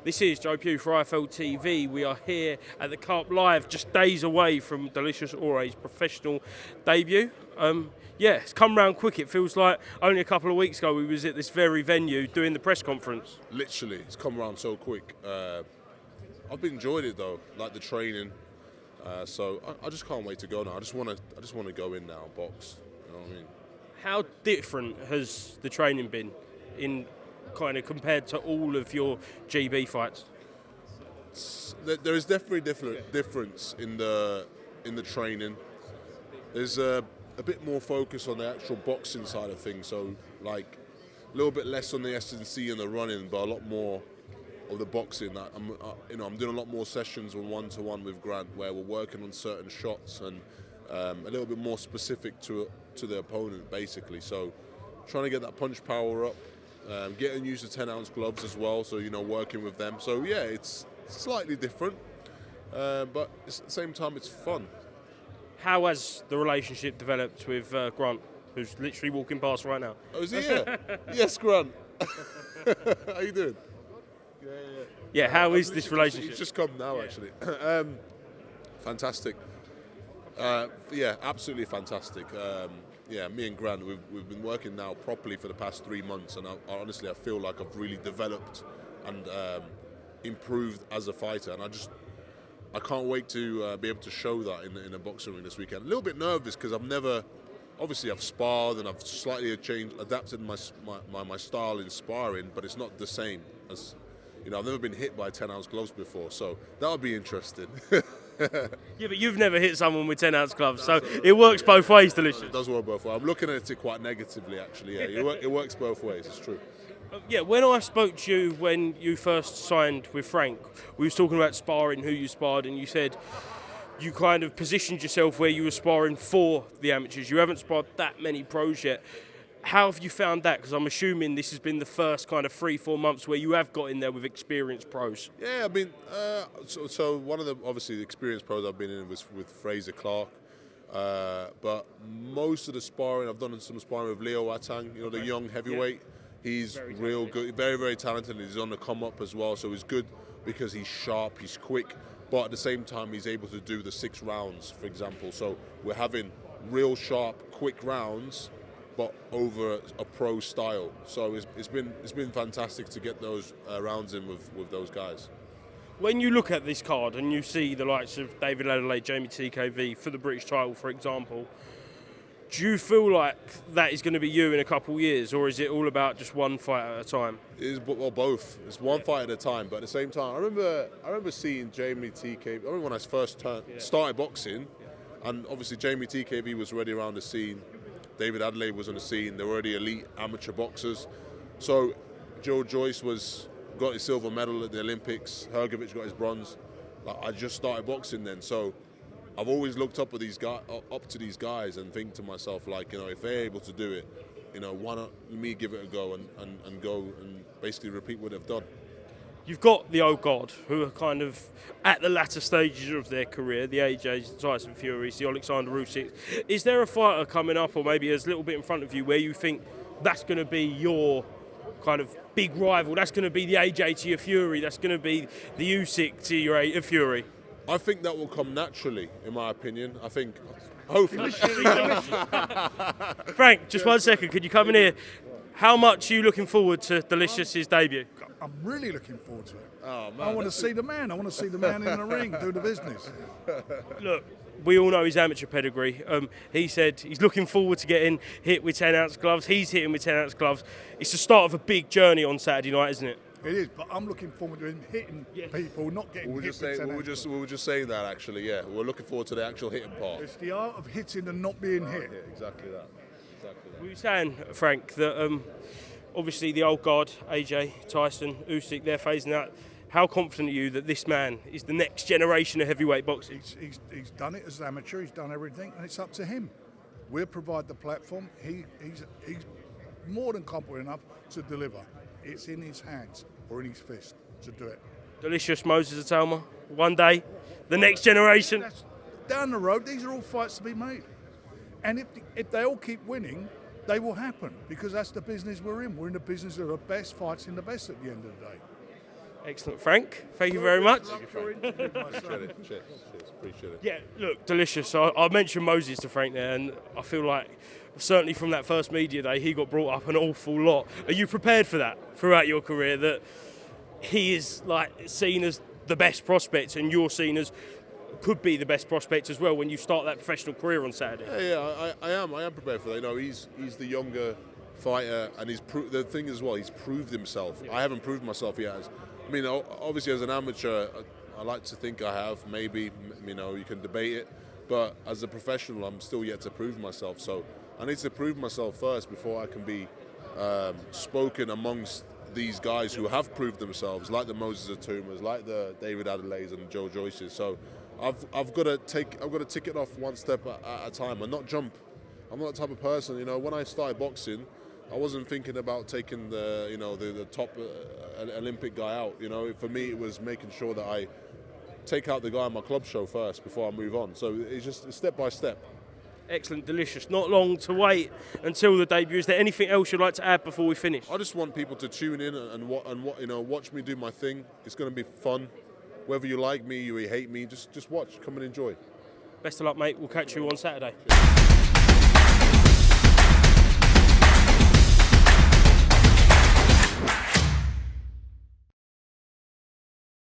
This is Joe Pugh for IFLTV. We are here at the Carp Live, just days away from Delicious Orie's professional debut. It's come round quick. It feels like only a couple of weeks ago we was at this very venue doing the press conference. Literally, it's come around so quick. I've been enjoying it though, like the training. So I just can't wait to go now. I just want to go in now, box. You know what I mean? How different has the training been in kind of compared to all of your GB fights? There is definitely difference in the training. There's a bit more focus on the actual boxing side of things. So like a little bit less on the S&C and the running, but a lot more of the boxing. I'm doing a lot more sessions one-to-one with Grant where we're working on certain shots and a little bit more specific to the opponent, basically. So trying to get that punch power up, getting used to 10-ounce gloves as well, so, working with them. So, yeah, it's slightly different, but at the same time, it's fun. How has the relationship developed with Grant, who's literally walking past right now? Oh, is he here? Yes, Grant. How you doing? Yeah, how is this relationship? He's just come now, actually. Fantastic. Absolutely fantastic. Me and Grant, we've been working now properly for the past 3 months, and honestly, I feel like I've really developed and improved as a fighter, and I can't wait to be able to show that in a boxing ring this weekend. A little bit nervous because I've sparred and I've slightly adapted my style in sparring, but it's not the same as, I've never been hit by 10-ounce gloves before, so that would be interesting. Yeah, but you've never hit someone with 10-ounce gloves, so it works both ways, Delicious. It does work both ways. I'm looking at it quite negatively, actually. Yeah, it works both ways. It's true. When I spoke to you when you first signed with Frank, we was talking about sparring, who you sparred, and you said you kind of positioned yourself where you were sparring for the amateurs. You haven't sparred that many pros yet. How have you found that? Because I'm assuming this has been the first kind of 3-4 months where you have got in there with experienced pros. Yeah, I mean, so one of the obviously the experienced pros I've been in was with Fraser Clark, but most of the sparring I've done some sparring with Leo Atang, the young heavyweight. Yeah. He's real good, very, very talented. He's on the come up as well, so he's good because he's sharp, he's quick, but at the same time he's able to do the 6 rounds, for example. So we're having real sharp, quick rounds, but over a pro style. So it's been fantastic to get those rounds in with those guys. When you look at this card and you see the likes of David Adelaide, Jamie TKV for the British title, for example, do you feel like that is going to be you in a couple of years, or is it all about just one fight at a time? It is, well, both. It's one fight at a time, but at the same time, I remember seeing Jamie TKV. I remember when I first started boxing, and obviously Jamie TKV was already around the scene. David Adelaide was on the scene. They were already elite amateur boxers. So Joe Joyce got his silver medal at the Olympics. Hergovich got his bronze. I just started boxing then, so I've always looked up to these guys and think to myself, if they're able to do it, why not me give it a go and go and basically repeat what they've done. You've got the old guard who are kind of at the latter stages of their career, the AJs, Tyson Furies, the Alexander Usyk. Is there a fighter coming up, or maybe a little bit in front of you, where you think that's going to be your kind of big rival? That's going to be the AJ to your Fury. That's going to be the Usyk to your Fury. I think that will come naturally, in my opinion. I think, hopefully. Frank, just 1 second. Could you come in here? How much are you looking forward to Delicious's debut? I'm really looking forward to it. Oh, man, I want to see the man. I want to see the man in the ring do the business. Look, we all know his amateur pedigree. He said he's looking forward to getting hit with 10-ounce gloves. He's hitting with 10-ounce gloves. It's the start of a big journey on Saturday night, isn't it? It is, but I'm looking forward to him hitting people, not getting hit with 10-ounce. We were just saying that, actually, yeah. We're looking forward to the actual hitting part. It's the art of hitting and not being hit. Yeah, exactly that. We were saying, Frank, that obviously the old guard, AJ, Tyson, Usyk, they're phasing out. How confident are you that this man is the next generation of heavyweight boxing? He's done it as an amateur, he's done everything, and it's up to him. We'll provide the platform. He's more than competent enough to deliver. It's in his hands or in his fist to do it. Delicious Moses Itauma, one day, the next generation. Down the road, these are all fights to be made. And if they all keep winning, they will happen, because that's the business we're in. We're in the business of the best fights in the best at the end of the day. Excellent, Frank. Thank you very much. Appreciate it. Cheers. Appreciate it. Yeah, look, delicious. I mentioned Moses to Frank there, and I feel like certainly from that first media day, he got brought up an awful lot. Are you prepared for that throughout your career, that he is like seen as the best prospect and you're seen as could be the best prospect as well when you start that professional career on Saturday? Yeah, I am prepared for that. You know, he's the younger fighter, and the thing as well, he's proved himself. I haven't proved myself yet. I mean, obviously as an amateur, I like to think I have. Maybe, you know, you can debate it, but as a professional, I'm still yet to prove myself. So I need to prove myself first before I can be spoken amongst these guys who have proved themselves, like the Moses Itaumas, like the David Adelaides and Joe Joyces. So I've got to tick it off one step at a time and not jump. I'm not the type of person, you know. When I started boxing, I wasn't thinking about taking the top Olympic guy out. You know, for me, it was making sure that I take out the guy on my club show first before I move on. So it's just step by step. Excellent, delicious. Not long to wait until the debut. Is there anything else you'd like to add before we finish? I just want people to tune in and watch me do my thing. It's going to be fun. Whether you like me or you hate me, just watch, come and enjoy. Best of luck, mate. We'll catch you on Saturday. Cheers.